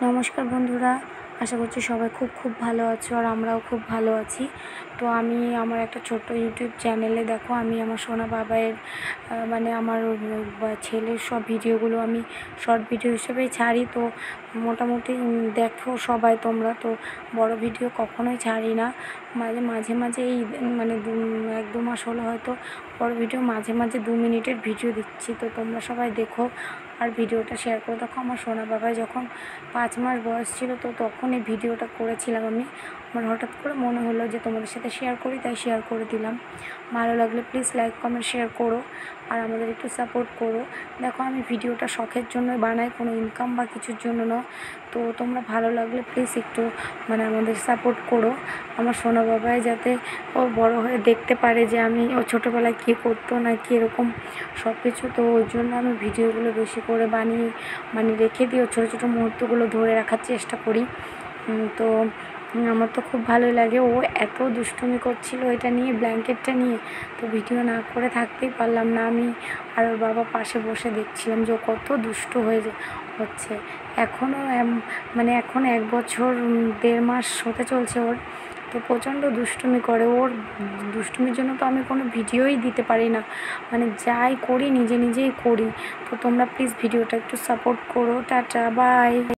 নমস্কার বন্ধুরা, আশা করছি সবাই খুব ভালো আছো আর আমরাও খুব ভালো আছি। তো আমি আমার একটা ছোট্ট ইউটিউব চ্যানেলে দেখো আমি আমার সোনা বাবাইয়ের মানে আমার ছেলের সব ভিডিওগুলো আমি শর্ট ভিডিও হিসেবেই ছাড়ি। তো মোটামুটি দেখো সবাই তোমরা, তো বড় ভিডিও কখনোই ছাড়ি না। মাঝে মাঝে এই মানে 1-2 মাস হলো হয়তো বড় ভিডিও মাঝে মাঝে 2 মিনিটের ভিডিও দিচ্ছি। তো তোমরা সবাই দেখো আর ভিডিওটা শেয়ার করে দেখো। আমার সোনা বাবাই যখন 5 মাস বয়স ছিল তো তখন এই ভিডিওটা করেছিলাম আমি। আমার হঠাৎ করে মনে হলো যে তোমাদের সাথে শেয়ার করি, তাই শেয়ার করে দিলাম। ভালো লাগলে প্লিজ লাইক কমেন্ট শেয়ার করো আর আমাদের একটু সাপোর্ট করো। দেখো আমি ভিডিওটা শখের জন্য বানাই, কোনো ইনকাম বা কিছুর জন্য নয়। তো তোমরা ভালো লাগলে প্লিজ একটু আমাদের সাপোর্ট করো। আমার সোনা বাবাই যাতে ও বড় হয়ে দেখতে পারে যে আমি ও ছোটোবেলায় কী করতো না কি এরকম সব কিছু। তো ওই জন্য আমি ভিডিওগুলো বেশি করে বানিয়ে রেখে দিই, ও ছোটো ছোটো মুহূর্তগুলো ধরে রাখার চেষ্টা করি। তো আমার তো খুব ভালো লাগে। ও এত দুষ্টুমি করছিল এটা নিয়ে, ব্ল্যাঙ্কেটটা নিয়ে, তো ভিডিও না করে থাকতেই পারলাম না আমি। আর ওর বাবা পাশে বসে দেখছিলাম যে ও কত দুষ্ট হচ্ছে। এখনও এখন 1 বছর 1.5 মাস হতে চলছে ওর। তো প্রচণ্ড দুষ্টুমি করে। ওর দুষ্টুমির জন্য তো আমি কোনো ভিডিওই দিতে পারি না, যাই করি নিজেই করি। তো তোমরা প্লিজ ভিডিওটা একটু সাপোর্ট করো। Tata, by.